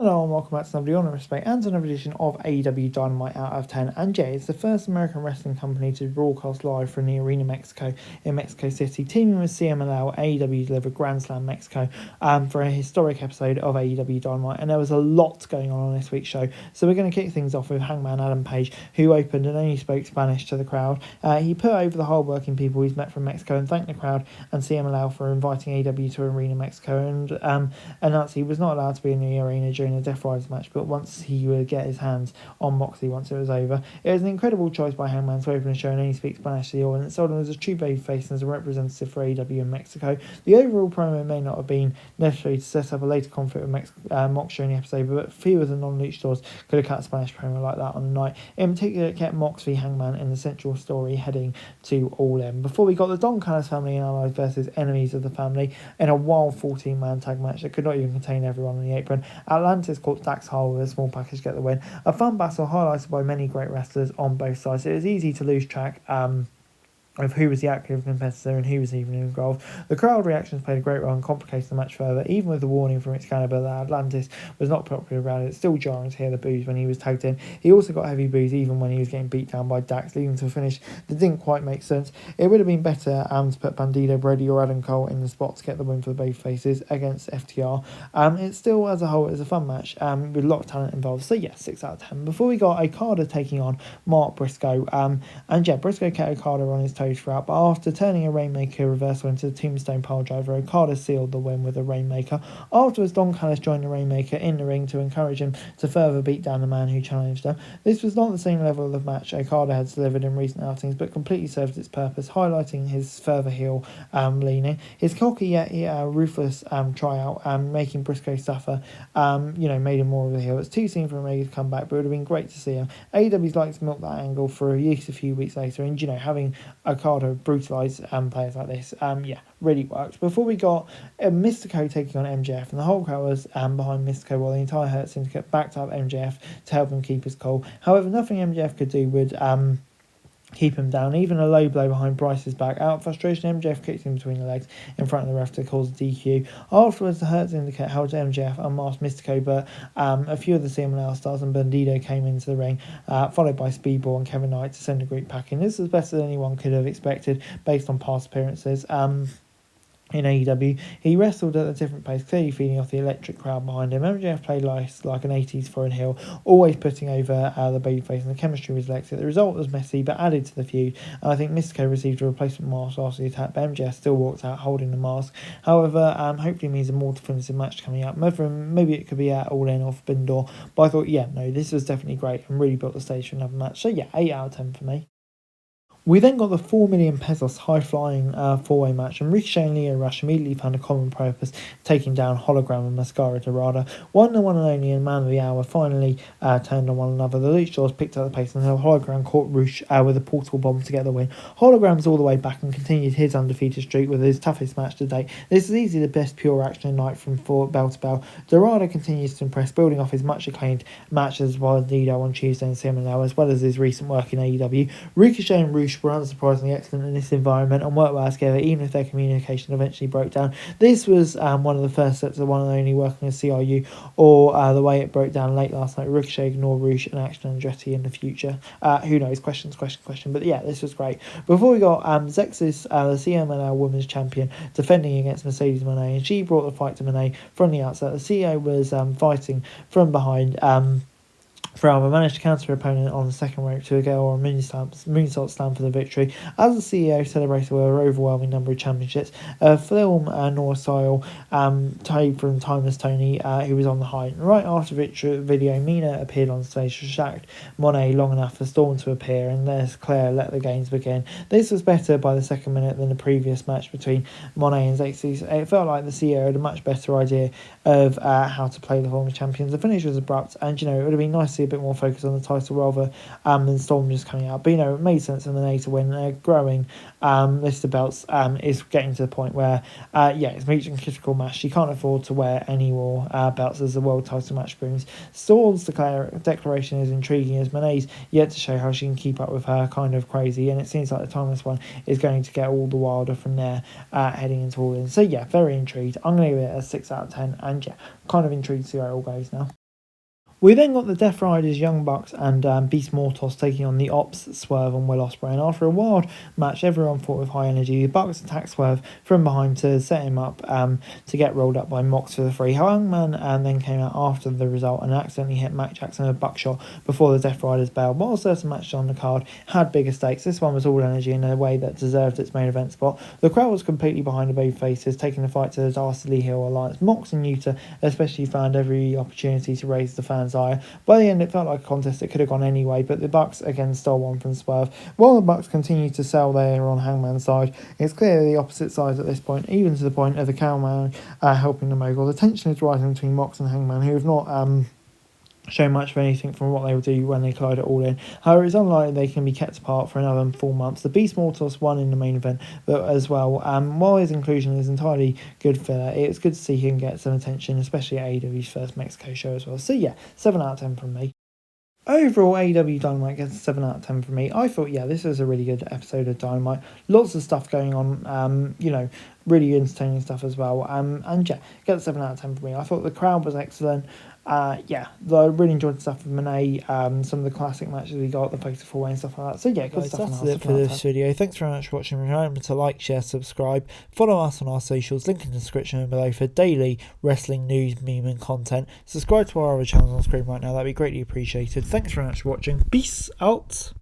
Hello and welcome back to another Honor Respect and another edition of AEW Dynamite Out of 10. And Jay is the first American wrestling company to broadcast live from the Arena Mexico in Mexico City, teaming with CMLL. AEW delivered Grand Slam Mexico for a historic episode of AEW Dynamite, and there was a lot going on this week's show. So we're going to kick things off with Hangman Adam Page, who opened and only spoke Spanish to the crowd. He put over the hard-working people he's met from Mexico and thanked the crowd and CMLL for inviting AEW to Arena Mexico, and announced he was not allowed to be in the arena during the Death Riders match, but once he would get his hands on Moxley once it was over. It was an incredible choice by Hangman to open the show and only speak Spanish to the audience. Sold him as a true babyface and as a representative for AEW in Mexico. The overall promo may not have been necessary to set up a later conflict with Mox during the episode, but few of the non-luchadors could have cut a Spanish promo like that on the night. In particular, it kept Mox v Hangman in the central story heading to All In. Before we got the Don Callis family and allies versus enemies of the family in a wild 14-man tag match that could not even contain everyone on the apron. Atlantis caught Dax Hall with a small package to get the win. A fun battle highlighted by many great wrestlers on both sides. It was easy to lose track of who was the active competitor and who was even involved. The crowd reactions played a great role and complicated the match further, even with the warning from Excalibur that Atlantis was not popular around it. It's still jarring to hear the boos when he was tagged in. He also got heavy boos even when he was getting beat down by Dax, leading to a finish that didn't quite make sense. It would have been better to put Bandido, Brody or Adam Cole in the spot to get the win for the babyfaces against FTR. It's still, as a whole, it was a fun match with a lot of talent involved. So yeah, 6 out of 10. Before we got Okada taking on Mark Briscoe, and yeah, Briscoe kept Okada on his toes throughout, but after turning a Rainmaker reversal into the Tombstone Piledriver, Okada sealed the win with a Rainmaker. Afterwards, Don Callis joined the Rainmaker in the ring to encourage him to further beat down the man who challenged him. This was not the same level of match Okada had delivered in recent outings, but completely served its purpose, highlighting his further heel leaning. His cocky yet ruthless tryout, making Briscoe suffer, made him more of a heel. It's too soon for Omega to come back, but it would have been great to see him. AEW's like to milk that angle for at least a few weeks later, and having Okada brutalise players like this, really worked. Before we got Mystico taking on MJF, and the whole crowd was behind Mystico while the entire Hurt Syndicate backed up MJF to help him keep his cool. However, nothing MJF could do would keep him down. Even a low blow behind Bryce's back. Out of frustration, MJF kicked him between the legs in front of the ref to cause a DQ. Afterwards, the Hurt Syndicate held MJF unmasked Mystico, but a few of the CMLL stars and Bandido came into the ring, followed by Speedball and Kevin Knight to send a group packing. This was better than anyone could have expected based on past appearances. In AEW, he wrestled at a different pace, clearly feeding off the electric crowd behind him. MJF played like an 80s foreign heel, always putting over the babyface, and the chemistry was electric. The result was messy, but added to the feud, and I think Mystico received a replacement mask after the attack, but MJF still walked out holding the mask. However, hopefully it means a more definitive match coming up. Maybe it could be at All In or Forbidden Door, but I thought, this was definitely great and really built the stage for another match. So 8 out of 10 for me. We then got the 4 million pesos high-flying four-way match, and Ricochet and Lio Rush immediately found a common purpose, taking down Hologram and Mascara Dorada. One and only and Man of the Hour finally turned on one another. The Luchadors picked up the pace until Hologram caught Rush with a portal bomb to get the win. Hologram's all the way back and continued his undefeated streak with his toughest match to date. This is easily the best pure action night from bell to bell. Dorada continues to impress, building off his much-acclaimed matches with Bandido on Tuesday and CMLL, as well as his recent work in AEW. Ricochet and Rush were unsurprisingly excellent in this environment and worked well together, even if their communication eventually broke down. This was one of the first steps of one and only working with CRU, or the way it broke down late last night. Ricochet ignored Rush and Action Andretti in the future. Who knows? Question. But yeah, this was great. Before we got Zexis, the CMLL Women's Champion, defending against Mercedes Moné, and she brought the fight to Moné from the outset. The CEO was fighting from behind. Ferrara managed to counter her opponent on the second rope to get or a moonsault slam for the victory. As the CEO celebrated with an overwhelming number of championships, a film noir style tape from Timeless Tony, who was on the high. Right after the video, Mina appeared on stage to distract Monet long enough for Storm to appear, and there's Claire let the games begin. This was better by the second minute than the previous match between Monet and Zexis. It felt like the CEO had a much better idea of how to play the former champions. The finish was abrupt, and it would have been nice to see a bit more focus on the title rather than Storm just coming out. But it made sense for Monet to win. A growing list of belts is getting to the point where it's reaching a critical mass. She can't afford to wear any more belts as the world title match brings. Storm's declaration is intriguing, as Monet's yet to show how she can keep up with her kind of crazy, and it seems like the Timeless one is going to get all the wilder from there heading into All In. So very intrigued. I'm going to give it a 6 out of 10, and kind of intrigued to see how it all goes now. We then got the Death Riders, Young Bucks, and Beast Mortos taking on the Ops, Swerve, and Will Ospreay. And after a wild match, everyone fought with high energy. The Bucks attacked Swerve from behind to set him up to get rolled up by Mox for the free. Hangman then came out after the result and accidentally hit Matt Jackson with a buckshot before the Death Riders bailed. While certain matches on the card had bigger stakes, this one was all energy in a way that deserved its main event spot. The crowd was completely behind the baby faces, taking the fight to the Dastardly Hill Alliance. Mox and Yuta especially found every opportunity to raise the fans' ire. By the end, it felt like a contest that could have gone anyway, but the Bucks again stole one from Swerve. While the Bucks continued to sell there on Hangman's side, it's clearly the opposite sides at this point, even to the point of the Cowman helping the Mogul. The tension is rising between Mox and Hangman, who have not shown much of anything from what they will do when they collide it all in. However, it's unlikely they can be kept apart for another 4 months. The Beast Mortos won in the main event, but as well, while his inclusion is entirely good filler, it's good to see him get some attention, especially at AEW's first Mexico show as well. So yeah, 7 out of 10 from me. Overall, AEW Dynamite gets a 7 out of 10 from me. I thought, yeah, this was a really good episode of Dynamite. Lots of stuff going on, really entertaining stuff as well. And yeah, get a 7 out of 10 from me. I thought the crowd was excellent. I really enjoyed the stuff with Monet, some of the classic matches we got, the Fatal 4-Way and stuff like that. So yeah, good stuff. That's it for this video. Thanks very much for watching. Remember to like, share, subscribe, follow us on our socials, link in the description below for daily wrestling news, meme and content. Subscribe to our other channels on screen right now, that'd be greatly appreciated. Thanks very much for watching. Peace out.